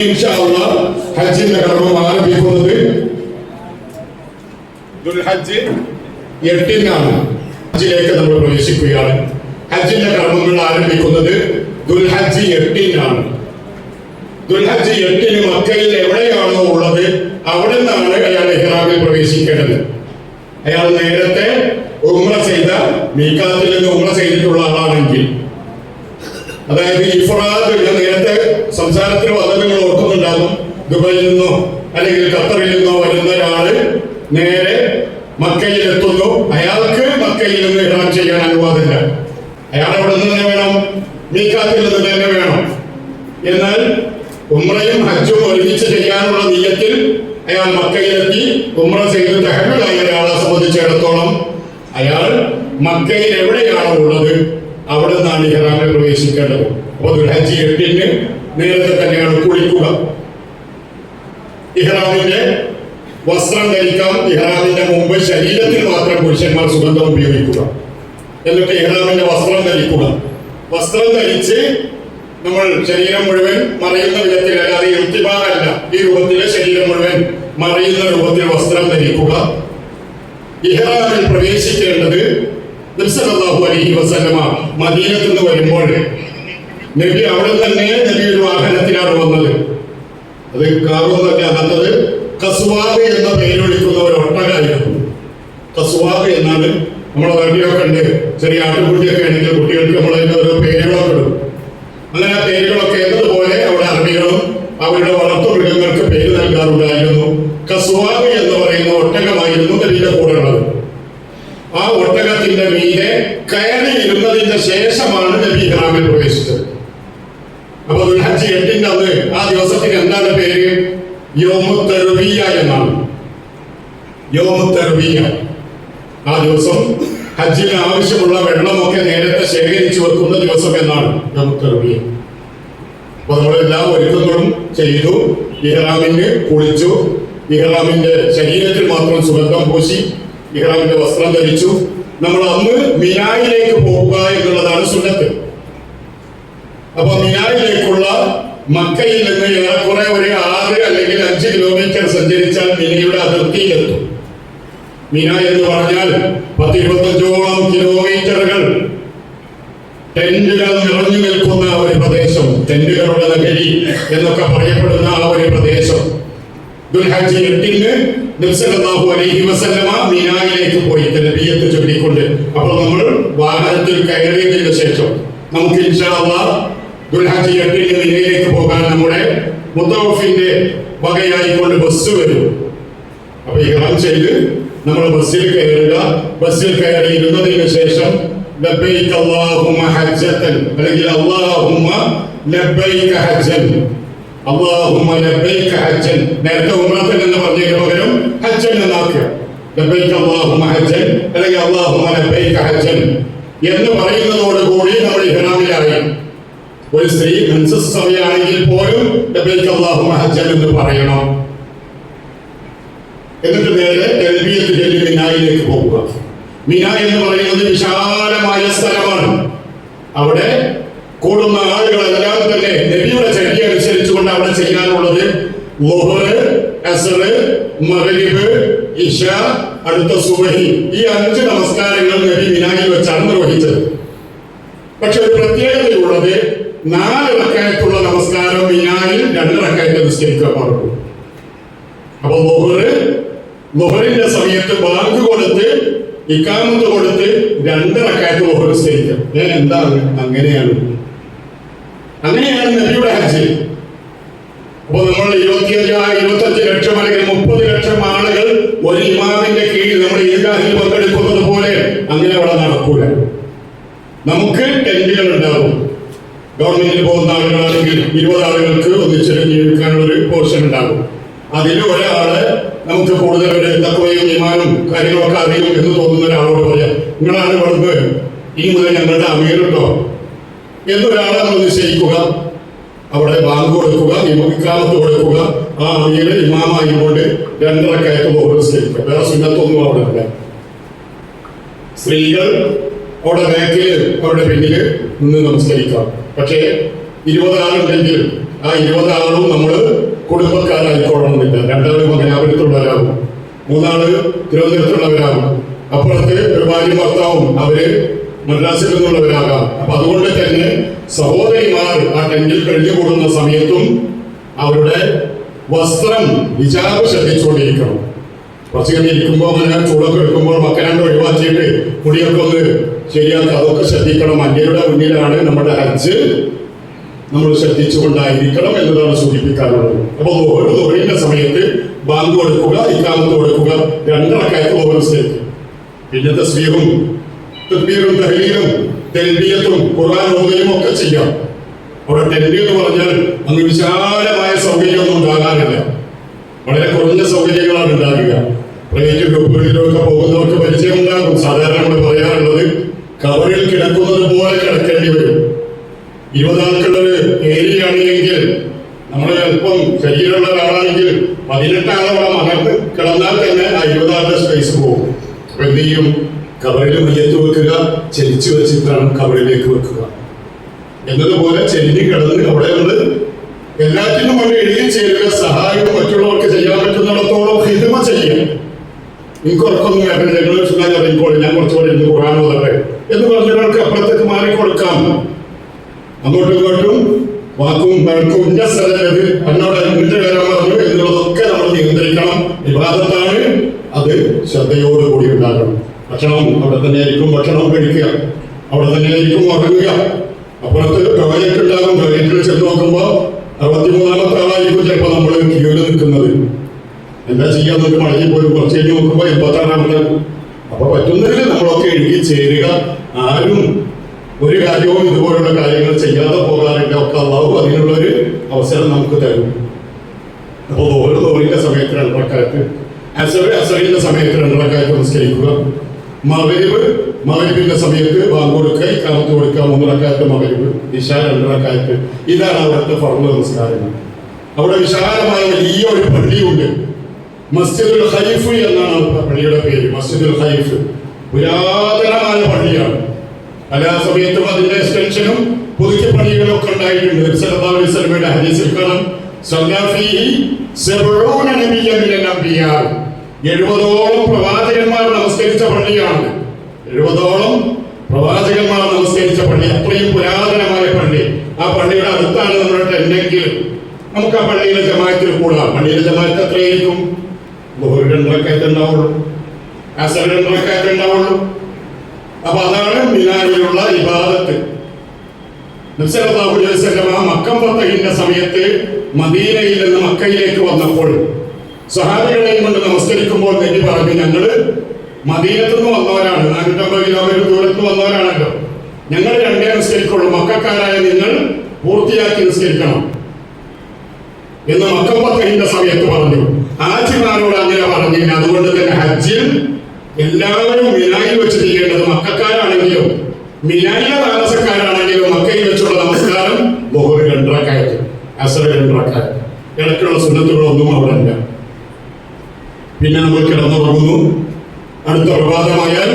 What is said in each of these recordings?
ഹജ്ജിന്റെ കർമ്മം ആരംഭിക്കുന്നത് ദുൽഹജ്ജ് 8-നാണ്. ഹജ്ജിലേക്ക് നമ്മൾ പ്രവേശിക്കുകയാണ്. ഹജ്ജിന്റെ കർമ്മങ്ങൾ ആരംഭിക്കുന്നത് ദുൽഹജ്ജ് 8-നാണ്. ദുൽഹജ്ജ് 8-ന് മക്കയിൽ എവിടെയാണോ ഉള്ളത് അവിടെ നിന്നാണ് അയാൾ ഇഹ്റാമിൽ പ്രവേശിക്കേണ്ടത്. അയാൾ നേരത്തെ ഉംറ ചെയ്ത മീഖാത്തിൽ നിന്ന് ഉംറ ചെയ്തിട്ടുള്ള ആളാണെങ്കിൽ, അതായത് ഇഫ്രാദ് നേരത്തെ സംസാരത്തിൽ വന്നത് നിങ്ങൾ ഓർക്കുന്നുണ്ടാകും. ദുബൈയിൽ നിന്നോ അല്ലെങ്കിൽ ഖത്തറിൽ നിന്നോ വരുന്ന ഒരാള് നേരെ മക്കയിൽ എത്തുന്നു. അയാൾക്ക് മക്കയിൽ നിന്ന് ഇഹ്റാം ചെയ്യാൻ അനുവാദമില്ല. അയാൾ അവിടെ നിന്ന് തന്നെ വേണം, മീഖാത്തിൽ നിന്ന് തന്നെ വേണം. എന്നാൽ ഉംറയും ഹജ്ജും ഒരുമിച്ച് ചെയ്യാനുള്ള നിയ്യത്തിൽ അയാൾ മക്കയിലെത്തി ഉംറ ചെയ്ത് തഹല്ലുലായ ഒരാളെ സംബന്ധിച്ചിടത്തോളം അയാൾ മക്കയിൽ എവിടെയാണോ ഉള്ളത് അവിടെ നിന്നാണ് ഇഹ്റാമിൽ പ്രവേശിക്കേണ്ടത്. അപ്പോൾ ദുൽഹജ്ജ് 8-ന് നേരത്തെ തന്നെയാണ് കുളിക്കുക. ഇഹ്റാമിന്റെ വസ്ത്രം ധരിക്കാം. ഇഹ്റാമിന്റെ മുമ്പ് ശരീരത്തിൽ മാത്രം പുരുഷന്മാർ സുഗന്ധം ഉപയോഗിക്കുക. എന്നിട്ട് ഇഹ്റാമിന്റെ വസ്ത്രം ധരിക്കുക. വസ്ത്രം ധരിച്ച് നമ്മൾ ശരീരം മുഴുവൻ മറയുന്ന വിധത്തിൽ, അല്ലാതെ ഇർത്തിബാഅല്ല, ഈ രൂപത്തിലെ ശരീരം മുഴുവൻ മറയുന്ന രൂപത്തിൽ വസ്ത്രം ധരിക്കുക. ഇഹ്റാമിൽ പ്രവേശിക്കേണ്ടത് നബി സല്ലല്ലാഹു അലൈഹി വസല്ലമ മദീനത്ത് നിന്ന് വരുമ്പോൾ നബി അവിടെ തന്നെ നബി ഒരു വാഹനത്തിലാണ് വന്നത്. അത് കാറൊന്നല്ല, അന്നത് കസ്വാബ് എന്ന പേര് വിളിക്കുന്ന ഒരു ഒട്ടകമായിരുന്നു. കസ്വാബ് എന്നാണ് നമ്മളെ നാട്ടിലൊക്കെ ഉണ്ട്. ചെറിയ ആട്ടുകുട്ടിയൊക്കെ ആണെങ്കിൽ കുട്ടികൾക്ക് നമ്മളതിന്റെ ഓരോ പേരുകളൊക്കെ ഇടും. അങ്ങനെ ആ പേരുകളൊക്കെ എന്നതുപോലെ അവിടെ അറബികളും അവരുടെ വളർത്തുമൃഗങ്ങൾക്ക് പേര് നൽകാറുണ്ടായിരുന്നു. കസ്വാബ് എന്ന് പറയുന്ന ഒട്ടകമായിരുന്നു നബിയുടെ കൂടെ ഉള്ളത്. ആ ഒട്ടകത്തിന്റെ മീതെ കയറി ഇരുന്നതിന്റെ ശേഷമാണ് നബി ഇഹ്റാമിൽ പ്രവേശിച്ചത്. അപ്പൊ ദുൽഹജ്ജ് 8-ന്റെ അന്ന് ആ ദിവസത്തിന് എന്താണ് പേര്? യൗമു തർവിയ എന്നാണ്. യൗമു തർവിയ. ആ ദിവസം ഹജ്ജിന് ആവശ്യമുള്ള വെള്ളമൊക്കെ നേരത്തെ ശേഖരിച്ചു വെക്കുന്ന ദിവസം എന്നാണ് യൗമു തർവിയ. അപ്പൊ നമ്മളെല്ലാ ഒരുക്കങ്ങളും ചെയ്തു. ഇഹ്റാമിന് കുളിച്ചു. ഇഹ്റാമിന്റെ ശരീരത്തിൽ മാത്രം സുഗന്ധം പൂശി ഇഹ്റാമിന്റെ വസ്ത്രം ധരിച്ചു. നമ്മൾ അന്ന് മിനായിലേക്ക് പോകുക എന്നുള്ളതാണ് സുന്നത്ത്. അപ്പൊ മിനായിലേക്കുള്ള മക്കയിൽ നിന്ന് ഏറെക്കുറെ ഒരു 6 അല്ലെങ്കിൽ 5 കിലോമീറ്റർ സഞ്ചരിച്ചാൽ മിനയുടെ അതിർത്തിയിലെത്തും. മിന എന്ന് പറഞ്ഞാൽ 10-25ഓളം കിലോമീറ്ററുകൾ ടെന്റുകൾ നിറഞ്ഞു നിൽക്കുന്ന ഒരു പ്രദേശം, ടെന്റുകളുടെ നഗരി എന്നൊക്കെ പറയപ്പെടുന്ന ആ ഒരു പ്രദേശം. ദുൽഹജ്ജ് 8-ന് നബി സല്ലല്ലാഹു അലൈഹി വസല്ലമ മിനായിലേക്ക് പോയി തൽബിയത്ത് ചൊല്ലിക്കൊണ്ട്. അപ്പോൾ നമ്മൾ വാഹനത്തിൽ കയറിയതിന് ശേഷം നമുക്ക് ഇൻഷാ അല്ലാഹ് ദുൽഹജ്ജ് 8-ന് മിനയിലേക്ക് പോകാൻ നമ്മുടെ മുത്തവഫിന്റെ വകയായിക്കൊണ്ട് ബസ് വരും. അപ്പൊ ഇഹ്റാം ചെയ്ത് നമ്മൾ ബസ്സിൽ കയറുക. ബസ്സിൽ കയറി ഇരുന്നതിന് ശേഷം ലബ്ബൈക അല്ലാഹുമ്മ ഹജ്ജതൻ അല്ലെങ്കിൽ അല്ലാഹുമ്മ ലബ്ബൈക ഹജ്ജൻ, അല്ലാഹുമ്മ ലബ്ബൈക ഹജ്ജൻ. നേരത്തെ ഉംറത്തൻ എന്ന് പറഞ്ഞതിന് പകരം ഹജ്ജൻ എന്നാക്കുക. ലബ്ബൈക അല്ലാഹുമ്മ ഹജ്ജൻ അല്ലെങ്കിൽ അല്ലാഹുമ്മ ലബ്ബൈക ഹജ്ജൻ എന്ന് പറയുന്നതോടുകൂടി നമ്മൾ ഇഹ്റാമിലായി. ഒരു സ്ത്രീ മെൻസസ് സമയമാണെങ്കിൽ പോലും ലബ്ബൈക അല്ലാഹുമ്മ ഹജ്ജൻ എന്ന് പറയണം. എന്നിട്ട് നേരെ തൽബിയത്ത് ചൊല്ലി മിനായിലേക്ക് പോകുക. മിന എന്ന് പറയുന്നത് വിശാലമായ സ്ഥലമാണ്. അവിടെ കൂടുന്ന ആളുകളെല്ലാം തന്നെ നബിയുടെ ചര്യ അനുസരിച്ചുകൊണ്ട് അവിടെ ചെയ്യാനുള്ളത് ളുഹ്ർ, അസ്ർ, മഗ്രിബ്, ഇശ, അടുത്ത സുബഹി, ഈ 5 നമസ്കാരങ്ങൾ നബി മിനായിൽ വെച്ചാണ് നിർവഹിച്ചത്. പക്ഷെ ഒരു പ്രത്യേകതയുള്ളത്, 4 റക്അത്തുള്ള നമസ്കാരം മിനായിൽ 2 റക്അത്ത് നിസ്കരിക്കാൻ പാടുള്ളൂ. അപ്പൊ ളുഹ്റിന്റെ സമയത്ത് ബാങ്ക് കൊടുത്ത് ഇഖാമത്ത് കൊടുത്ത് 2 റക്അത്ത് ളുഹ്ർ നിസ്കരിക്കാം. എന്താണ്? അങ്ങനെയാണ് നബിയുടെ ഹജ്ജ്. അപ്പൊ നമ്മൾ 25 ലക്ഷം അല്ലെങ്കിൽ 30 ലക്ഷം ആളുകൾ ഒരു ഇമാമിന്റെ കീഴിൽ നമ്മൾ ഈദ്ഗാഹിൽ പങ്കെടുക്കുന്നത് പോലെ അങ്ങനെ അവിടെ നടക്കൂല. നമുക്ക് ടെന്റുകൾ ഉണ്ടാവും. ഗവൺമെന്റിൽ പോകുന്ന ആളുകളാണെങ്കിൽ 20 ആളുകൾക്ക് ഒന്നിച്ച് ജീവിക്കാനുള്ള ഒരു പോർഷൻ ഉണ്ടാകും. അതിൽ ഒരാള് നമുക്ക് കൂടുതൽ ഒരു തഖ്വയും ഈമാനും കാര്യങ്ങളൊക്കെ അറിയും എന്ന് തോന്നുന്ന ഒരാളോട് പറയാം, നിങ്ങളാണ് ഇവിടുന്ന് ഇനി മുതൽ ഞങ്ങളുടെ അമീർ കേട്ടോ എന്നൊരാളെ നമ്മൾ നിശ്ചയിക്കുക. അവിടെ ബാങ്ക് കൊടുക്കുക, ഇഖാമത്ത് കൊടുക്കുക. ആ അമീർ ഇമാമായിക്കൊണ്ട് 2 റക്അത്ത് ളുഹ്ർ നിസ്കരിക്കുക. വേറെ സുന്നത്തൊന്നും അവിടെ ഇല്ല. സ്ത്രീകൾ അവിടെ ബാക്കില് അവരുടെ പിന്നില് നിന്ന് നമസ്കരിക്കാം. പക്ഷേ 20 ആളുണ്ടെങ്കിൽ ആ 20 ആളും നമ്മൾ കുടുംബക്കാരായിക്കൊള്ളണമെന്നില്ല. 2 ആള് മംഗലാപുരത്തുള്ളവരാകും, 3 ആള് തിരുവനന്തപുരത്തുള്ളവരാകും, അപ്പുറത്ത് ഒരു ഭാര്യ ഭർത്താവും അവര് മദ്രാസിൽ നിന്നുള്ളവരാകാം. അപ്പൊ അതുകൊണ്ട് തന്നെ സഹോദരിമാർ ആ ടെന്റിൽ കഴിഞ്ഞുകൂടുന്ന സമയത്തും അവരുടെ വസ്ത്രം ഹിജാബ് ശ്രദ്ധിച്ചുകൊണ്ടിരിക്കണം. കുറച്ച് ഇരിക്കുമ്പോൾ അങ്ങനെ ചൂടൊക്കെ എടുക്കുമ്പോൾ മക്കനാണ്ട് ഒഴിവാക്കിയിട്ട് മുടിയൊക്കെ ഒന്ന് ശരിയാക്കുക, അതൊക്കെ ശ്രദ്ധിക്കണം. അന്യരുടെ മുന്നിലാണ് നമ്മുടെ ഹജ്ജ്, നമ്മൾ ശ്രദ്ധിച്ചുകൊണ്ടായിരിക്കണം എന്നതാണ് സൂചിപ്പിക്കാറുള്ളത്. അപ്പോൾ ഓരോ തൊഴിലിന്റെ സമയത്ത് ബാങ്ക് കൊടുക്കുക, ഇക്കാമത്ത് കൊടുക്കുക, 2 റക്അത്ത് ഓരോ സ്ഥലത്ത്. പിന്നെ തസ്ബീഹും തക്ബീറും തഹ്ലീലും തൽബിയത്തും ഖുർആൻ ഓതുകയും ഒക്കെ ചെയ്യാം. അവിടെ ടെന്റ് എന്ന് പറഞ്ഞാൽ അങ്ങ് വിശാലമായ സൗകര്യമൊന്നും ഉണ്ടാകാറില്ല, വളരെ കുറഞ്ഞ സൗകര്യങ്ങളാണ് ഉണ്ടാകുക. പ്രൈവറ്റ് ഗ്രൂപ്പുകളിലൊക്കെ പോകുന്നവർക്ക് പരിചയം ഉണ്ടാകും. സാധാരണ നമ്മൾ പറയാറുള്ളത് കവറിൽ കിടക്കുന്നത് പോലെ കിടക്കേണ്ടി വരും. 20 ആൾക്കുള്ളൊരു ഏരിയ ആണെങ്കിൽ നമ്മൾ അല്പം ശരീരമുള്ള ഒരാളാണെങ്കിൽ 18 ആളോടെ മകർന്ന് കിടന്നാൽ തന്നെ ആ 20 ആളുടെ സ്പേസ് പോകും. അപ്പൊ എന്ത് ചെയ്യും? കവറിൽ മയ്യത്ത് വെക്കുക, ചരിച്ചു വെച്ചിട്ടാണ് കവറിലേക്ക് വെക്കുക എന്നതുപോലെ ചെരിഞ്ഞ് കിടന്ന് അവിടെ നിന്ന് എല്ലാറ്റിനും വേണ്ടി എഴുതി ചേരുക, സഹായം മറ്റുള്ളവർക്ക് ചെയ്യാൻ പറ്റുന്നിടത്തോളം ഹിദ്മ ചെയ്യാം. നിങ്ങൾക്ക് ഉറക്കൊന്നും വേണ്ട, ഞങ്ങൾ സുഖം അറിയിക്കോളൂ, ഞാൻ കുറച്ചുകൂടെ ഇരുന്ന് ഖുർആൻ ഓതട്ടെ എന്ന് പറഞ്ഞൊരാൾക്ക് അപ്പുറത്തേക്ക് മാറിക്കൊടുക്കാം. അങ്ങോട്ടും ഇങ്ങോട്ടും വാക്കും വഴക്കും ഇന്ന സ്ഥലത് എന്നോട് ഇന്നിട്ട് വരാൻ പറഞ്ഞു എന്നുള്ളതൊക്കെ നമ്മൾ നിയന്ത്രിക്കണം. വിവാദത്താണ്, അത് ശ്രദ്ധയോടുകൂടി ഉണ്ടാകണം. ഭക്ഷണം അവിടെ തന്നെ ആയിരിക്കും, ഭക്ഷണം കഴിക്കുക, അവിടെ തന്നെ ആയിരിക്കും ഉറങ്ങുക. അപ്പുറത്ത് ടോയ്ലറ്റ് ഉണ്ടാകും, ടോയ്ലറ്റിൽ ചെന്ന് നോക്കുമ്പോൾ 63ാമത്തെ ആളായിരിക്കും ചിലപ്പോൾ നമ്മൾ ക്യൂവിൽ നിൽക്കുന്നത്. എന്താ ചെയ്യാൻ നമുക്ക് മടങ്ങി പോലും കുറച്ച് കഴിഞ്ഞ് നോക്കുമ്പോൾ 86ാമത്തെ. അപ്പൊ പറ്റുന്നതിൽ നമ്മളൊക്കെ എഴുതി ചേരുക. ആരും ഒരു കാര്യവും ഇതുപോലുള്ള കാര്യങ്ങൾ ചെയ്യാതെ പോകാറില്ല. ഒക്കെ അള്ളാഹു അതിനുള്ളൊരു അവസരം നമുക്ക് തരും. അപ്പോൾ ഓരോ തോറിന്റെ സമയത്ത് 2 റക്അത്ത്, അസറിന്റെ സമയത്ത് 2 റക്അത്ത് നമസ്കരിക്കുക. മഗ്‌രിബിന്റെ സമയത്ത് ബാങ്ക് കൊടുക്കുക, ഇഖാമത്ത് കൊടുക്കുക, 3 റക്അത്ത് മഗ്‌രിബ്, ഇശാ 2 റക്അത്ത്. ഇതാണ് അവിടുത്തെ ഫർള് നമസ്കാരങ്ങൾ. അവിടെ വിശാലമായ വലിയ ഒരു പള്ളിയുണ്ട്. മസ്ജിദുൽ ഖൈഫ് എന്നാണ് പള്ളിയുടെ പേര്. മസ്ജിദുൽ ഖൈഫ് പുരാതനമായ പള്ളിയാണ്. പല സമയത്തും അതിന്റെ എക്സ്റ്റൻഷനും പുതുക്കി പള്ളികളും ഒക്കെ ഉണ്ടായിട്ടുണ്ട്. നബി സല്ലല്ലാഹു അലൈഹി വസല്ലമയുടെ ഹദീസിൽ കാണാം, സല്ലല്ലാഹു ഫീഹി 70 നബിയ്യൻ മിനൽ അംബിയാ, 70ഓളം പ്രവാചകന്മാർ നമസ്കരിച്ച പള്ളിയാണ്. 70ഓളം പ്രവാചകന്മാർ നമസ്കരിച്ച പള്ളി, അത്രയും പുരാതനമായ പള്ളി. ആ പള്ളിയുടെ അടുത്താണ് നമ്മുടെ ടെന്റെങ്കിൽ നമുക്ക് ആ പള്ളിയിലെ ജമാഅത്തിൽ കൂടാം. പള്ളിയിലെ ജമാഅത്ത് എത്രയായിരിക്കും? 2 റക്അത്ത് ഉണ്ടാവുള്ളൂ, അസർ 2 റക്അത്ത് ഉണ്ടാവുള്ളൂ. അപ്പൊ അതാണ് മിനായിലുള്ള ഇബാദത്ത്. നബി സല്ലല്ലാഹു അലൈഹി വസല്ലം മക്കം ഫതഹിന്റെ സമയത്ത് മദീനയിൽ നിന്ന് മക്കയിലേക്ക് വന്നപ്പോൾ സഹാബികളെയും കൊണ്ട് നമസ്കരിക്കുമ്പോൾ നബി പറഞ്ഞു, ഞങ്ങള് മദീനത്തു നിന്ന് വന്നവരാണ്, 450 കിലോമീറ്റർ ദൂരത്ത് വന്നവരാണല്ലോ, ഞങ്ങൾ 2 നിസ്കരിക്കുള്ളൂ, മക്കക്കാരായ നിങ്ങൾ പൂർത്തിയാക്കി നിസ്കരിക്കണം എന്ന് മക്കം ഫതഹിന്റെ സമയത്ത് പറഞ്ഞു. ഹാജിമാരോട് അങ്ങനെ പറഞ്ഞില്ല. അതുകൊണ്ട് തന്നെ ഹജ്ജിൽ എല്ലാവരും മിനായിൽ വെച്ച് ചെയ്യേണ്ടത്, മക്കക്കാരാണെങ്കിലും മിനായിലെ താമസക്കാരാണെങ്കിലും മക്കയിൽ വെച്ചുള്ള നമസ്കാരം ളുഹർ 2 റക്അത്ത്, അസ്ർ 2 റക്അത്ത്. ഇടയ്ക്കുള്ള സുന്നത്തുകളൊന്നും അവിടെ ഇല്ല. പിന്നെ നമ്മൾ കിടന്നുറങ്ങുന്നു. അടുത്ത പ്രഭാതമായാൽ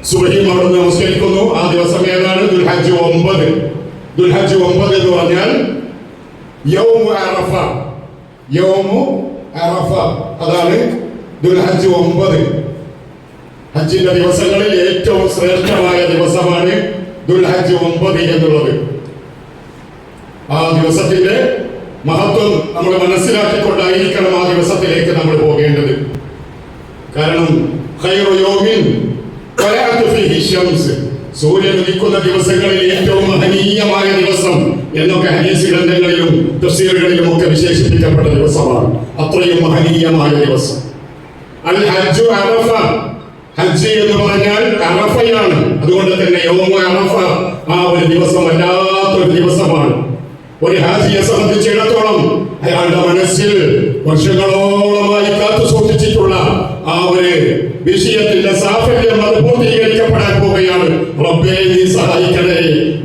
സുബഹിയും അവിടെ നമസ്കരിക്കുന്നു. ആ ദിവസം ഏതാണ്? ദുൽഹജ്ജ് 9. ദുൽഹജ്ജ് 9 എന്ന് പറഞ്ഞാൽ യൗമു അറഫ. യൗമു അറഫ, അതാണ് ദുൽഹജ്ജ് 9. ഹജ്ജിന്റെ ദിവസങ്ങളിൽ ഏറ്റവും ശ്രേഷ്ഠമായ ദിവസമാണ് ദുൽഹജ്ജ് 9 എന്നുള്ളത്. ആ ദിവസത്തിന്റെ മഹത്വം നമ്മൾ മനസ്സിലാക്കിക്കൊണ്ടായിരിക്കണം ആ ദിവസത്തിലേക്ക് നമ്മൾ പോകേണ്ടത്. കാരണം ഖൈറു യൗമിൻ ത്വലഅത് ഫീഹി ശംസ്, സൂര്യൻ ഉദിക്കുന്ന ദിവസങ്ങളിൽ ഏറ്റവും മഹനീയമായ ദിവസം എന്നൊക്കെ ഹദീസ് ഗ്രന്ഥങ്ങളിലും തഫ്സീറുകളിലും ഒക്കെ വിശേഷിപ്പിക്കപ്പെട്ട ദിവസമാണ്. അത്രയും മഹനീയമായ ദിവസം. അൽ ഹജ്ജു അറഫ, ഹജ്ജ് എന്ന് പറഞ്ഞാൽ അറഫയാണ്. അതുകൊണ്ട് തന്നെ യൗമു അറഫ, ആ ഒരു ദിവസം വല്ലാത്തൊരു ദിവസമാണ്. ഒരു ഹാജിയെ സംബന്ധിച്ചിടത്തോളം അയാളുടെ മനസ്സിൽ വർഷങ്ങളോളമായി കാത്തു സൂക്ഷിച്ചിട്ടുള്ള ആ ഒരു വിഷയത്തിന്റെ സാഫല്യം അത് പൂർത്തീകരിക്കപ്പെടാൻ പോവുകയാണ്. റബ്ബേ നീ സഹായിക്കണേ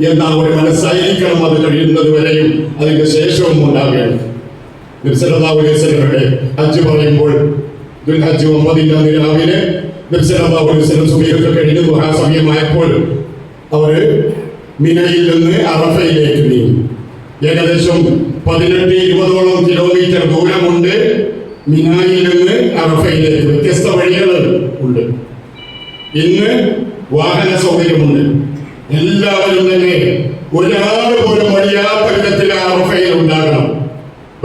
എന്ന ഒരു മനസ്സായിരിക്കണം അത് കഴിയുന്നത് വരെയും അതിന്റെ ശേഷവും ഉണ്ടാകേണ്ടത്. നബി സല്ലല്ലാഹു അലൈഹി വസല്ലമയുടെ ഹജ്ജ് പറയുമ്പോൾ ദുൽഹജ്ജ് 9 രാവിലെ നബി സല്ലല്ലാഹു അലൈഹി വസല്ലം സുബഹിയൊക്കെ കഴിഞ്ഞ് ദുഹാ സമയമായപ്പോൾ അവര് മിനയിൽ നിന്ന് അറഫയിലേക്ക് നീങ്ങി. ഏകദേശം 18-20 കിലോമീറ്റർ ദൂരമുണ്ട് മിനായിൽ നിന്ന് അറഫയിലേക്ക്. വ്യത്യസ്ത വഴികൾ ഉണ്ട്. ഇന്ന് വാഹന സൗകര്യമുണ്ട്. എല്ലാവരും തന്നെ ഒരാൾ പോലും വഴിയാത്ത വിധത്തിൽ അറഫയിൽ ഉണ്ടാകണം.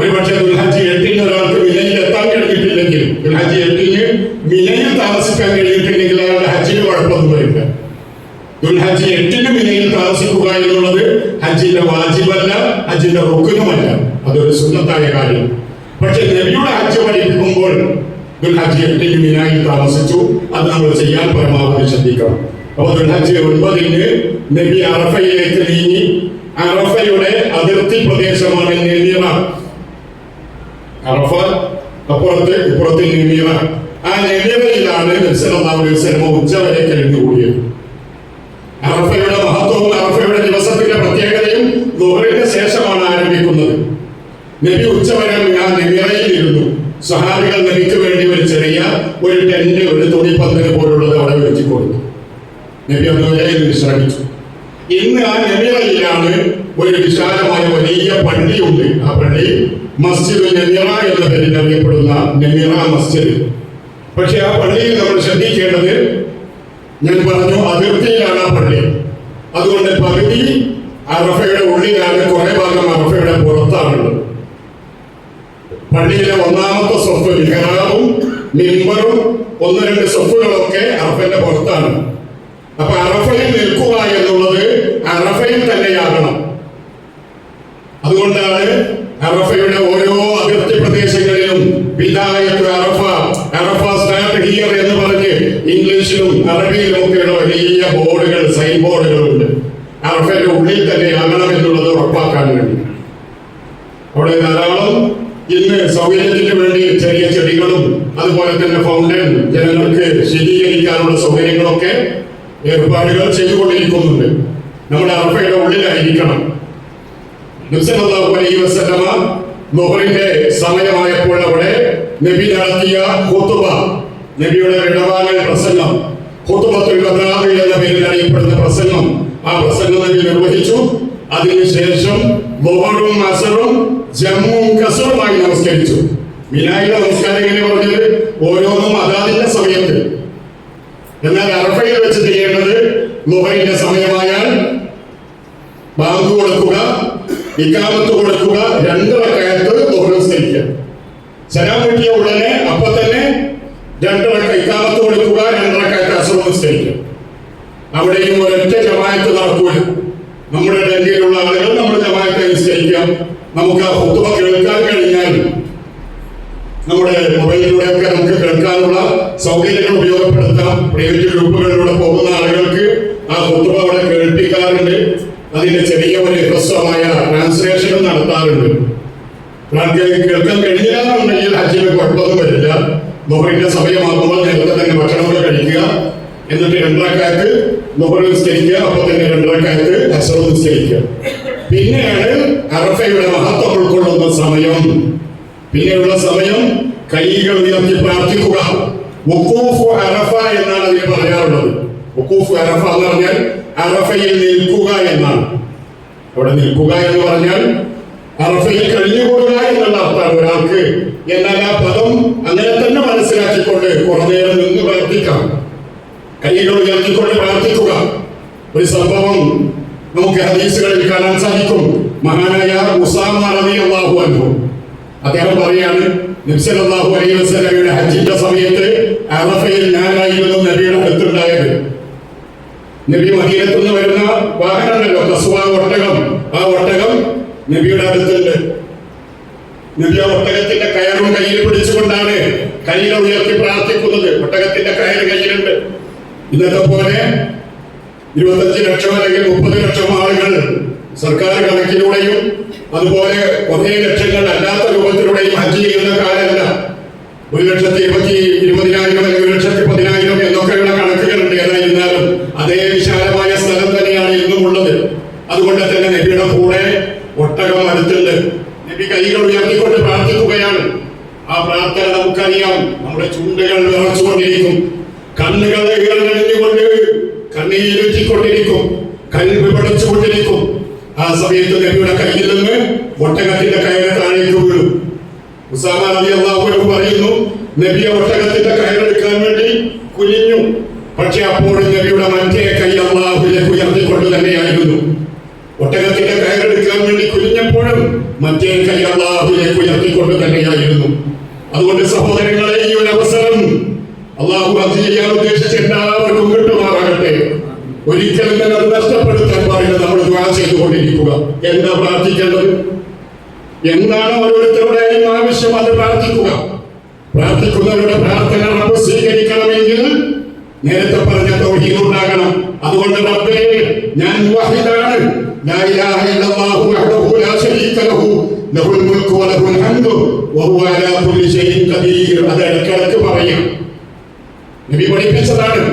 ഒരുപക്ഷെ ദുൽഹജ്ജ് 8 ഒരാൾക്ക് മിനയിൽ എത്താൻ കഴിഞ്ഞിട്ടില്ലെങ്കിൽ, ദുൽഹജ്ജ് 8 മിനയിൽ താമസിക്കാൻ കഴിഞ്ഞിട്ടില്ലെങ്കിൽ അയാളുടെ ഹജ്ജിന് കുഴപ്പമൊന്നും വരില്ല. ദുൽഹജ്ജ് 8 മിനയിൽ താമസിക്കുക എന്നുള്ളത് ഹജ്ജിന്റെ വാജിബല്ല, ഹജ്ജിന്റെ റുക്നുമല്ല. അതൊരു സുന്നത്തായ കാര്യം. പക്ഷെ നബിയുടെ ഹജ്ജ് പഠിപ്പിക്കുമ്പോൾ ദുൽഹജ്ജ് 8 മിനായിൽ താമസിച്ചു. അത് നമ്മൾ ചെയ്യാൻ പരമാവധി ശ്രദ്ധിക്കണം. അപ്പൊ ദുൽഹജ്ജ് 9 നബി അറഫയിലേക്ക് നീങ്ങി. അറഫയുടെ അതിർത്തി പ്രദേശമാണ് നെമിറ. അറഫ അപ്പുറത്ത് ഇപ്പുറത്ത് നെമിറ. ആ നെമിറയിലാണ് നബി സല്ലല്ലാഹു അലൈഹി വസല്ലം ഉച്ചവരെ കഴിഞ്ഞുകൂടിയത്. അറഫയുടെ മഹത്വവും അറഫയുടെ ദിവസത്തിന്റെ പ്രത്യേകതയും ദുഹറിന് ശേഷമാണ് ആരംഭിക്കുന്നത്. നബി ഉച്ചവരെ ആ നെമിറയിൽ ഇരുന്നു. സഹാബികൾ നബിക്ക് വേണ്ടി ഒരു ചെറിയ ഒരു ടെന്റ്, ഒരു തുണിപ്പന്തല് പോലുള്ളത് അവിടെ വെച്ച് കൊടുത്തു. നബി അതുവരെ വിശ്രമിച്ചു. ഇന്ന് ആ നെമിറയിലാണ് ഒരു വിശാലമായ വലിയ പള്ളിയുണ്ട്. ആ പള്ളി മസ്ജിദ് നെമിറ എന്ന പേരിൽ അറിയപ്പെടുന്ന നെമിറ മസ്ജിദ്. പക്ഷെ ആ പള്ളിയിൽ നമ്മൾ ശ്രദ്ധിക്കേണ്ടത്, ഞാൻ പറഞ്ഞു അതിർത്തിയിലാണ് ആ പള്ളി. അതുകൊണ്ട് പകുതി അറഫയുടെ ഉള്ളിലാണ്, കുറെ ഭാഗം അറഫയുടെ പുറത്താണുള്ളത്. പള്ളിയിലെ ഒന്നാമത്തെ സൊഫ് മിഹ്റാബും മിമ്പറും 1-2 സൊഫുകളൊക്കെ അറഫന്റെ പുറത്താണ്. അപ്പൊ അറഫയിൽ നിൽക്കുക എന്നുള്ളത് അറഫയിൽ തന്നെയാകണം. അതുകൊണ്ടാണ് അറഫയുടെ ഓരോ അതിർത്തി പ്രദേശങ്ങളിലും ബിദായത്തു അറഫ, അറഫ സ്റ്റാർട്ട് ഹിയർ എന്ന് പറഞ്ഞ് ഇംഗ്ലീഷിലും അറബിയിലും ഒക്കെയുള്ള വലിയ ബോർഡുകൾ, സൈൻ ബോർഡുകളുണ്ട്. അറഫയുടെ ഉള്ളിൽ തന്നെ ആകണം എന്നുള്ളത് ഉറപ്പാക്കാൻ വേണ്ടി. അവിടെ ധാരാളം ഇന്ന് സൗകര്യത്തിന് വേണ്ടി ചെറിയ ചെടികളും അതുപോലെ തന്നെ ഫൗണ്ടൻ, ജനങ്ങൾക്ക് ശീതീകരിക്കാനുള്ള സൗകര്യങ്ങളൊക്കെ ഏർപ്പാടുകൾ ചെയ്തുകൊണ്ടിരിക്കുന്നുണ്ട്. നമ്മുടെ അറഫയുടെ ഉള്ളിലായിരിക്കണം. നബി സല്ലല്ലാഹു അലൈഹി വസല്ലമ ളുഹറിന്റെ സമയമായപ്പോൾ അവിടെ നബി നടത്തിയ ഖുതുബ, നബിയുടെ ഇടവാങ്ങൽ പ്രസംഗം, ഖുതുബത്തുൽ വദാ എന്ന പേരിൽ അറിയപ്പെടുന്ന പ്രസംഗം, ആ പ്രസംഗം നബി നിർവഹിച്ചു. അതിനുശേഷം ളുഹറും അസറും ജമ്മും കസറുമായി നമസ്കരിച്ചു. മിനായിലെ നമസ്കാരം എങ്ങനെ പറഞ്ഞത്? ഓരോന്നും അതാതിന്റെ സമയത്ത്. എന്നാൽ അറഫയിൽ വെച്ച് ചെയ്യേണ്ടത് ളുഹറിന്റെ സമയമായാൽ ബാങ്ക് കൊടുക്കുക, ഇഖാമത്ത് കൊടുക്കുക, 2 റക്അത്ത് ളുഹർ നിസ്കരിക്കുക. സലാം വീട്ടിയ ഉടനെ അപ്പൊ തന്നെ 2 റക്അത്ത് ഇഖാമത്ത് കൊടുക്കുക, 2 റക്അത്ത് അസ്ർ നിസ്കരിക്കുക. അവിടെയും ഒരൊറ്റ ജമാഅത്ത് നടക്കൂല. നമ്മുടെ ഡൽഹിയിലുള്ള ആളുകൾ നമ്മുടെ ജമാഅത്ത് നിസ്കരിക്കാം. നമുക്ക് ആ ഖുതുബ കേൾക്കാൻ കഴിഞ്ഞാൽ നമ്മുടെ മൊബൈലിലൂടെയൊക്കെ നമുക്ക് കേൾക്കാനുള്ള സൗകര്യങ്ങൾ ഉപയോഗപ്പെടുത്താം. പ്രൈവറ്റ് ഗ്രൂപ്പുകളിലൂടെ പോകുന്ന ആളുകൾക്ക് ആ ഖുതുബ അവിടെ കേൾപ്പിക്കാറുണ്ട്. അതിന്റെ ചെറിയ ഒരു ഹ്രസ്വമായ ട്രാൻസ്ലേഷനും നടത്താറുണ്ട്. കേൾക്കാൻ കഴിഞ്ഞില്ല എന്നുണ്ടെങ്കിൽ ഹജ്ജിന് കുഴപ്പമൊന്നും വരില്ല. ളുഹറിന്റെ സമയമാകുമ്പോൾ നേരത്തെ തന്നെ ഭക്ഷണങ്ങൾ കഴിക്കുക, എന്നിട്ട് 2 റക്അത്ത് ളുഹർ നിസ്കരിക്കുക, അപ്പൊ തന്നെ 2 റക്അത്ത് അസ്ർ നിസ്കരിക്കുക. പിന്നെയാണ് അറഫയുടെ മഹത്വം ഉൾക്കൊള്ളുന്ന സമയം. പിന്നെയുള്ള സമയം കൈകൾ ഉയർത്തി പ്രാർത്ഥിക്കുക. വഖൂഫ് അറഫ എന്നാണ് അതിന് പറയാറുള്ളത്. വഖൂഫ് അറഫ എന്ന് പറഞ്ഞാൽ അറഫയിൽ നിൽക്കുക എന്നാണ്. അവിടെ നിൽക്കുക എന്ന് പറഞ്ഞാൽ അറഫയിൽ കഴിഞ്ഞുകൂടുക എന്നുള്ള അർത്ഥമാണ് ഒരാൾക്ക്. എന്നാൽ ആ പദം അങ്ങനെ തന്നെ മനസ്സിലാക്കിക്കൊണ്ട് കുറെ നേരം നിന്ന് പ്രാർത്ഥിക്കാം, കൈകൾ ഉയർത്തിക്കൊണ്ട് പ്രാർത്ഥിക്കുക. ഒരു സംഭവം നമുക്ക് ഹദീസുകളിൽ കാണാൻ സാധിക്കും. മഹാനായ ഉസാമ റളിയല്ലാഹു അൻഹു അദ്ദേഹം പറയാണ്, നബി സല്ലല്ലാഹു അലൈഹി വസല്ലമയുടെ ഹജ്ജിന്റെ സമയത്ത് അറഫയിൽ ഞാനായിരുന്നു നബിയുടെ അടുത്തുണ്ടായത്. നബി മദീനത്തിൽ നിന്ന് വരുന്ന വാഹനമല്ലോ കസ്വ ഒട്ടകം, ആ ഒട്ടകം നബിയുടെ അടുത്തുണ്ട്. നബി ആ ഒട്ടകത്തിന്റെ കയറും കയ്യിൽ പിടിച്ചുകൊണ്ടാണ് കൈകൾ ഉയർത്തി പ്രാർത്ഥിക്കുന്നത്. ഒട്ടകത്തിന്റെ കയർ കയ്യിലുണ്ട്. ഇന്നത്തെ പോലെ 25 ലക്ഷം അല്ലെങ്കിൽ 30 ലക്ഷം ആളുകൾ സർക്കാർ കണക്കിലൂടെയും അതുപോലെ കുറേ ലക്ഷങ്ങൾ അല്ലാത്ത രൂപത്തിലൂടെയും ഹജ്ജ് ചെയ്യുന്ന കാലമല്ല. 1,20,000 അല്ലെങ്കിൽ 1,10,000 എന്നൊക്കെയുള്ള കണക്കുകളുണ്ട്. ഏതായിരുന്നാലും അതേ വിശാലമായ സ്ഥലം തന്നെയാണ് ഇന്നും ഉള്ളത്. അതുകൊണ്ട് തന്നെ നബിയുടെ കൂടെ ഒട്ടകം അടുത്തുണ്ട്. നബി കൈകൾ ഉയർത്തിക്കൊണ്ട് പ്രാർത്ഥിക്കുകയാണ്. ആ പ്രാർത്ഥന നമുക്കറിയാം. നമ്മുടെ ചുണ്ടുകൾ വിറച്ചുകൊണ്ടിരിക്കും, കണ്ണുകൾ കഴിഞ്ഞുകൊണ്ട് കണ്ണീരുറ്റിക്കൊണ്ടിരിക്കും, കൽബ് പഠിച്ചുകൊണ്ടിരിക്കും. ആ സമയത്ത് നബിയുടെ കയ്യിൽ നിന്ന് ഒട്ടകത്തിന്റെ കയറ് താഴേക്ക് വീണു. ഉസാമ റളിയല്ലാഹു അൻഹു പറയുന്നു, നബിയെ ഒട്ടകത്തിന്റെ കയറെടുക്കാൻ വേണ്ടി കുനിഞ്ഞു. പക്ഷെ അപ്പോൾ നബിയുടെ മറ്റേ കൈ അല്ലാഹുവിലേക്ക് ഉയർത്തിക്കൊണ്ട് തന്നെയായിരുന്നു. ഒട്ടകത്തിന്റെ കയറെടുക്കാൻ വേണ്ടി കുനിഞ്ഞപ്പോഴും മറ്റേ കൈ അല്ലാഹുവിലേക്ക് ഉയർത്തിക്കൊണ്ട് തന്നെയായിരുന്നു. അതുകൊണ്ട് സഹോദരങ്ങളെ, ഈ ഒരു അവസരം അല്ലാഹു അത് ചെയ്യാൻ ഉദ്ദേശിച്ച എല്ലാവർക്കും കിട്ടുമാറാകട്ടെ. ഒരിക്കലും തന്നെ അത് നഷ്ടപ്പെടുത്താൻ പാടില്ല. നമ്മൾ ദുആ ചെയ്തുകൊണ്ടിരിക്കുക. എന്താ പ്രാർത്ഥിക്കേണ്ടത്? എന്താണ് ഓരോരുത്തരുടെയും ആവശ്യം? അത് പ്രാർത്ഥിക്കുക. പ്രാർത്ഥിക്കുന്നവരുടെ പ്രാർത്ഥന റബ്ബ് സ്വീകരിക്കണമെങ്കിൽ നേരത്തെ പറഞ്ഞ തൗഹീദ് ഉണ്ടാകണം. അതുകൊണ്ട് റബ്ബേ, ഞാൻ മുവഹിദാണ്, ലാ ഇലാഹ ഇല്ലല്ലാഹു വഹ്ദഹു ലാ ശരീക ലഹു ലഹുൽ മുൽക്കു വലഹുൽ ഹംദു വഹുവ അലാ കുല്ലി ഷൈഇൻ ഖദീർ. അത് ഇടയ്ക്കിടയ്ക്ക് പറയാം. നബി പഠിപ്പിച്ചതാണ്.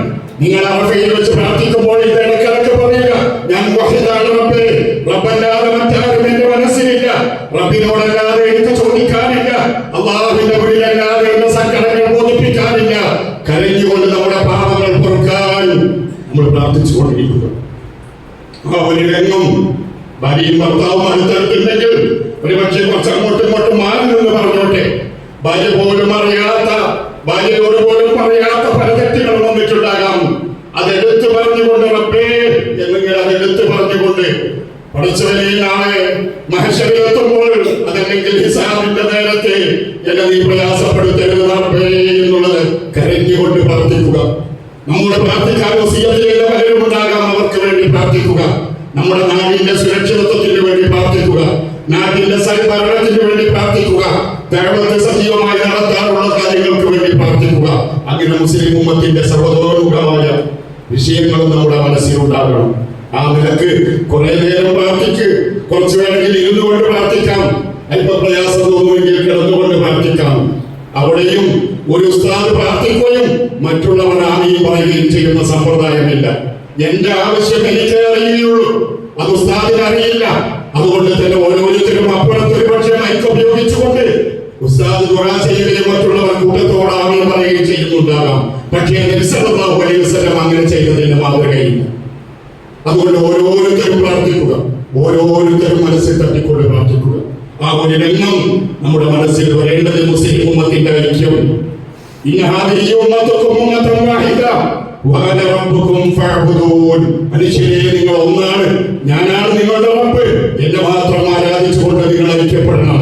നിങ്ങൾ അറഫയിൽ വെച്ച് പ്രാർത്ഥിക്കുമ്പോൾ ഇത് ഇടയ്ക്കിടയ്ക്ക് പറയുക. ഞാൻ മുവഹിദാണ് റബ്ബേ, റബ്ബല്ലാതെ മറ്റാരും എന്റെ മനസ്സിലില്ല, റബ്ബിനോടല്ലാതെ എനിക്ക് ചോദിക്കാനില്ല, അല്ലാഹുവിന്റെ മുന്നിലല്ലാതെ എന്റെ സങ്കടങ്ങൾ ബോധിപ്പിക്കാനില്ല. കരഞ്ഞുകൊണ്ട് നമ്മുടെ പാപങ്ങൾ പൊറുക്കാൻ നമ്മൾ പ്രാർത്ഥിച്ചുകൊണ്ടിരിക്കുക. ഒരു രംഗം ഭാര്യയും ഭർത്താവും അടുത്തടുത്തുണ്ടെങ്കിൽ ഒരു പക്ഷേ കുറച്ച് അങ്ങോട്ടും ഇങ്ങോട്ടും മാറി നിന്ന് പറഞ്ഞോട്ടെ. ഭാര്യയോട് പോലും പറയാത്ത പല തെറ്റുകൾ വന്നിട്ടുണ്ടാകാം. അതെടുത്ത് പറഞ്ഞുകൊണ്ട് റബ്ബേ എന്നെങ്കിൽ അതെടുത്ത് പറഞ്ഞുകൊണ്ട് പഠിച്ചവനെ നാളെ മഹശറിലെത്തുമ്പോൾ, അതല്ലെങ്കിൽ ഹിസാബിന്റെ നേരത്തെ എന്നെ നീ പ്രയാസപ്പെടുത്തരുത് റബ്ബേ എന്നുള്ളത് കരഞ്ഞുകൊണ്ട് പ്രാർത്ഥിക്കുക. നമ്മുടെ പ്രാർത്ഥിക്കാൻ വസിയത്ത് ചെയ്ത പലരും ഉണ്ടാകാം. അവർക്ക് വേണ്ടി പ്രാർത്ഥിക്കുക. നമ്മുടെ നാടിന്റെ സുരക്ഷിതത്വത്തിന് വേണ്ടി പ്രാർത്ഥിക്കുക. നാടിന്റെ സൽഭരണത്തിന് വേണ്ടി പ്രാർത്ഥിക്കുക. ദഅവത്ത് സജീവമായി നടത്താനുള്ള കാര്യങ്ങൾക്ക് വേണ്ടി പ്രാർത്ഥിക്കുക. അങ്ങനെ മുസ്ലിം ഉമ്മത്തിന്റെ സർവ്വതോമുഖമായ വിഷയങ്ങളും നമ്മുടെ മനസ്സിലുണ്ടാകണം. ആ നിലക്ക് കുറെ നേരം പ്രാർത്ഥിക്ക്. കുറച്ചു വേണമെങ്കിൽ ഇരുന്നുകൊണ്ട് പ്രാർത്ഥിക്കാം. അല്പ പ്രയാസം തോന്നുമെങ്കിൽ കിടന്നുകൊണ്ട് പ്രാർത്ഥിക്കാം. അവിടെയും ഒരു ഉസ്താദ് പ്രാർത്ഥിക്കുകയും മറ്റുള്ളവർ ആമീൻ പറയുകയും ചെയ്യുന്ന സമ്പ്രദായമില്ല. എന്റെ ആവശ്യം എനിക്ക് അറിയുകയുള്ളൂ, അത് ഉസ്താദിന് അറിയില്ല. അതുകൊണ്ട് തന്നെ ഓരോരുത്തരും അപ്പുറത്തൊരു പക്ഷേ മൈക്ക് ഉപയോഗിച്ചുകൊണ്ട് ഉസ്താദ് ദുആ ചെയ്യുകയും മറ്റുള്ളവർ കൂട്ടത്തോട് ആമീൻ പറയുകയും ചെയ്യുന്നുണ്ടാകാം. പക്ഷേ നബി സല്ലല്ലാഹു അലൈഹി വസല്ലം അങ്ങനെ ചെയ്തതിന്റെ മാതൃകയില്ല. അതുകൊണ്ട് ഓരോരുത്തരും പ്രാർത്ഥിക്കുക. ഓരോരുത്തരും മനസ്സിൽ തട്ടിക്കൊണ്ട് പ്രാർത്ഥിക്കുക. ആ ഒരു രംഗം നമ്മുടെ മനസ്സിൽ വരേണ്ടത് മുസ്ലിം ഉമ്മത്തിന്റെ ഐക്യം. ഇന്ന ഹാദിഹി ഉമ്മത്തുകും ഉമ്മത്തൻ വാഹിദ വഅന റബ്ബുകും ഫഅബ്ദൂൻ. മനുഷ്യരെ, നിങ്ങൾ ഒന്നാണ്, ഞാനാണ് നിങ്ങളുടെ റബ്ബ്. എന്നെ മാത്രം ആരാധിച്ചുകൊണ്ട് നിങ്ങൾ ഐക്യപ്പെടണം.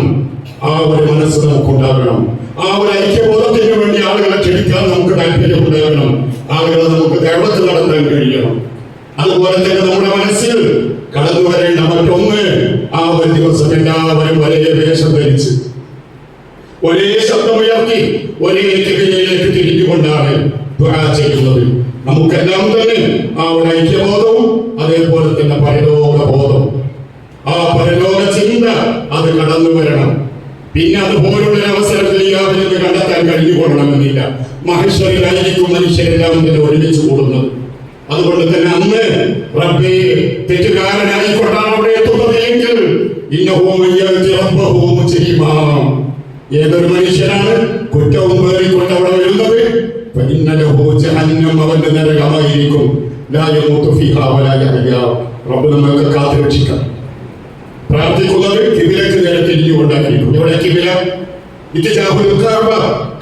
ആ ഒരു മനസ്സ് നമുക്കുണ്ടാകണം. ആ ഒരു ഐക്യബോധത്തിന് വേണ്ടി ആളുകളെ ക്ഷണിക്കാൻ നമുക്ക് താല്പര്യമുണ്ടാകണം. ആളുകളെ നമുക്ക് ദഅവത്ത് നടത്താൻ കഴിയണം. അതുപോലെ തന്നെ നമ്മുടെ മനസ്സിൽ കടന്നു വരേണ്ട മറ്റൊന്ന്, ആ ഒരു ദിവസം എല്ലാവരും ഒരേ വേഷം ധരിച്ച് ഒരേ ശബ്ദമുയർത്തി ഒരേ കിബിലയിലേക്ക് തിരിഞ്ഞുകൊണ്ടാണ് ദുആ ചെയ്യുന്നത്. നമുക്കെല്ലാം തന്നെ ആ ഒരു ഐക്യബോധവും അതേപോലെ തന്നെ പരലോകബോധം, ആ പരലോക ചിന്ത അത് കടന്നു വരണം. പിന്നെ അതുപോലുള്ള അവസരം ദുനിയാവിൽ നിന്ന് കണ്ടെത്താൻ കഴിഞ്ഞുകൊള്ളണമെന്നില്ല. മഹ്ശറിലായിരിക്കും മനുഷ്യരെല്ലാം തന്നെ ഒരുമിച്ച് കൂടുന്നത്. അതുകൊണ്ട് തന്നെ അന്ന് റബ്ബേ തെറ്റുകാരനായിക്കൊണ്ടാണ് അവിടെ എത്തുന്നത് എങ്കിൽ ഏതൊരു മനുഷ്യനാണ് കുറ്റവും പേറിക്കൊണ്ട് അവിടെ വരുന്നത്, അവന്റെ നരകമായിരിക്കും. റബ്ബ് നമ്മൾക്ക് കാത്തുരക്ഷിക്കാം. പ്രാർത്ഥിക്കുന്നത് കിബിലക്ക് നേരെ തിരിഞ്ഞുകൊണ്ടായിരിക്കും. എവിടെ കിബില? ഇത്തിജാഹുൽ കഅബ,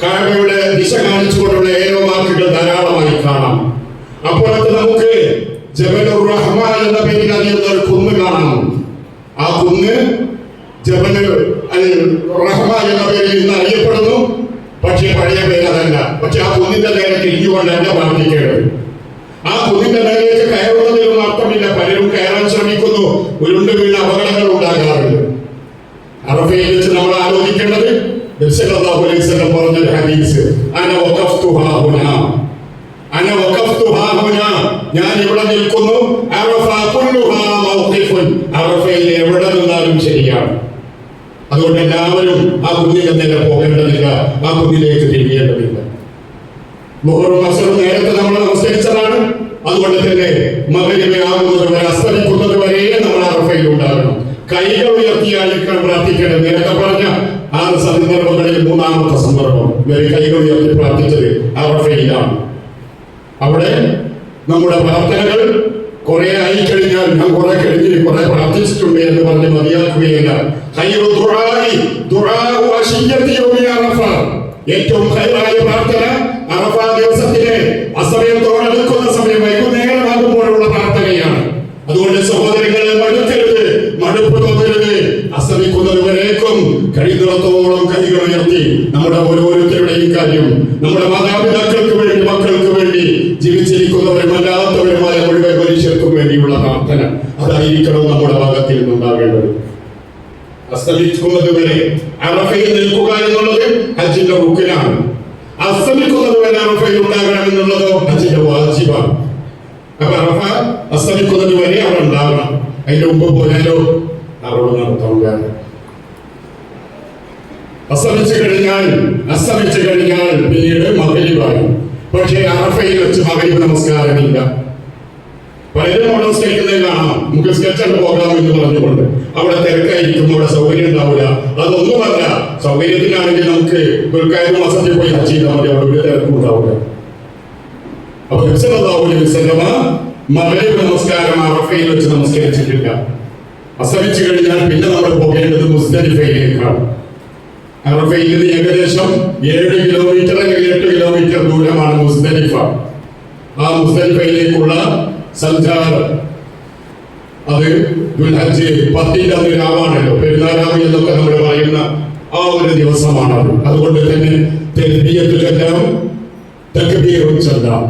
കഅബയുടെ ദിശ കാണിച്ചുകൊണ്ടുള്ള ഏരോ മാർക്കുകൾ ധാരാളമായി കാണാം. അപ്പോഴത്തെ നമുക്ക് ജബലുർ റഹ്മാൻ എന്ന പേരിൽ അറിയുന്ന കുന്ന് കാണാം. ആ കുന്ന് ജബലുർ റഹ്മാൻ എന്ന പേരിൽ ഇന്ന് അറിയപ്പെടുന്നു. പക്ഷേ പഴയ പേര് അതല്ല. പക്ഷെ ആ കുന്നിന്റെ നേരെ തിരിഞ്ഞുകൊണ്ട് എന്നെ പ്രാർത്ഥിക്കേണ്ടത്. ആ കുന്നിന്റെ നേരേക്ക് കയറുന്നതിലൊന്നും അർത്ഥമില്ല. പലരും കയറാൻ ശ്രമിക്കുന്നു, ഉരുണ്ട് വീണ അപകടങ്ങൾ ഉണ്ടാകാറുണ്ട്. അറഫയിൽ വെച്ച് നമ്മൾ ആലോചിക്കേണ്ടത് നബി സല്ലല്ലാഹു അലൈഹി വസല്ലം പറഞ്ഞ ഹദീസ്, അന വഖഫ്തുഹാ ഹുനാ, അന വഖഫ്തുഹാ ഹുനാ, ഞാൻ ഇവിടെ നിൽക്കുന്നു. അറഫ കുല്ലുഹാ മൗഖിഫുൻ, അറഫയിൽ എവിടെ നിന്നാലും ശരിയാണ്. അതുകൊണ്ട് എല്ലാവരും ആ കുന്നിന്റെ നേരെ പോകേണ്ടതില്ല, ആ കുന്നിലേക്ക് തിരിയേണ്ടതില്ല. മുഹറം അസ്ർ നേരത്തെ നമ്മൾ നമസ്കരിച്ചതാണ്. അതുകൊണ്ട് തന്നെ മഗ്‌രിബ് ആകുന്നത് വരെ, അസ്തമിക്കുന്നത് വരെ നമ്മൾ അറഫയിൽ ഉണ്ടാകണം. കൈകൾ ഉയർത്തിയായിരിക്കണം പ്രാർത്ഥിക്കേണ്ടത്. നേരത്തെ പറഞ്ഞ 6 സന്ദർഭങ്ങളിൽ 3ാമത്തെ സന്ദർഭം കൈകൾ ഉയർത്തി പ്രാർത്ഥിച്ചത് അറഫയിലാണ്. അവിടെ നമ്മുടെ പ്രാർത്ഥനകൾ കുറെ ആയി കഴിഞ്ഞാൽ ഞാൻ കുറെ കഴിഞ്ഞ് കുറെ പ്രാർത്ഥിച്ചിട്ടുണ്ട് എന്ന് പറഞ്ഞ് മതിയാക്കുകയില്ല. ഏറ്റവും ഹൈറായ പ്രാർത്ഥന അറഫ ദിവസത്തിലെ അസമയത്തോടടുക്കുന്ന സമയം വൈകുന്നേരമാകുമ്പോഴുള്ള പ്രാർത്ഥനയാണ്. അതുകൊണ്ട് സഹോദരങ്ങളെ മടുക്കരുത്, മടുപ്പ് തോന്നരുത്. അസ്തമിക്കുന്നത് വരേക്കും കഴിയുന്നിടത്തോളം കൈകൾ ഉയർത്തി നമ്മുടെ ഓരോരുത്തരുടെയും കാര്യം, നമ്മുടെ മാതാപിതാക്കൾക്ക് വേണ്ടി, മക്കൾക്ക് വേണ്ടി, ജീവിച്ചിരിക്കുന്നവരും അല്ലാത്തവരുമായ മുഴുവൻ മനുഷ്യർക്കും വേണ്ടിയുള്ള പ്രാർത്ഥന അതായിരിക്കണം നമ്മുടെ ഭാഗത്തിൽ നിന്നുണ്ടാകേണ്ടത്. അസ്തമിക്കുന്നത് വരെ അറഫയിൽ നിൽക്കുക എന്നുള്ളത് ഹജ്ജിന്റെ റുക്കിനാണ്. അസ്തമിക്കുന്നത് വരെ അറഫയിൽ ഉണ്ടാകണം എന്നുള്ളതോ ഹജ്ജിന്റെ വാജിബാണ്. അപ്പൊ അറഫ അസ്തമിക്കുന്നത് വരെ അവിടെ ഉണ്ടാകണം. അതിന്റെ മുമ്പ് പോയാലോ അവിടെ നടത്താൻ അസ്തമിച്ചു കഴിഞ്ഞാൽ പിന്നീട് മഗ്‌രിബായി. പക്ഷേ അറഫയിൽ വെച്ച് മഗ്‌രിബ് നമസ്കാരമില്ല. പലരും അവിടെ നമസ്കരിക്കുന്നത് കാണാം. നമുക്ക് സ്കെച്ച് പോകാം എന്ന് പറഞ്ഞുകൊണ്ട് അവിടെ തിരക്കായിരിക്കും, അവിടെ സൗകര്യം ഉണ്ടാവില്ല. അതൊന്നുമല്ല, സൗകര്യത്തിനാണെങ്കിൽ നമുക്ക് ഒരു കാര്യം മാസത്തിൽ പോയി ഹജ്ജ് ചെയ്താൽ മതി, അവിടെ ഒരു തിരക്കും ഉണ്ടാവില്ല. അപ്പൊ മഗ്‌രിബ് നമസ്കാരം അറഫയിൽ വെച്ച് നമസ്കരിച്ചിട്ടില്ല. അസ്തമിച്ചു കഴിഞ്ഞാൽ പിന്നെ നമ്മൾ പോകേണ്ടത് മുസ്ദലിഫയിലേക്കാണ്. അറഫയിൽ നിന്ന് ഏകദേശം 7 കിലോമീറ്റർ അല്ലെങ്കിൽ 8 കിലോമീറ്റർ ദൂരമാണ് മുസ്ദലിഫ. ആ മുസ്ദലിഫയിലേക്കുള്ള സഞ്ചാരം അത് ദുൽഹജ്ജ് 10-ന്റെ അന്ന് രാവാണല്ലോ, പെരുന്നാളാവ് എന്നൊക്കെ നമ്മൾ പറയുന്ന ആ ഒരു ദിവസമാണത്. അതുകൊണ്ട് തന്നെ തൽബിയത്ത് ചൊല്ലാം, തക്ബീറും ചൊല്ലാം.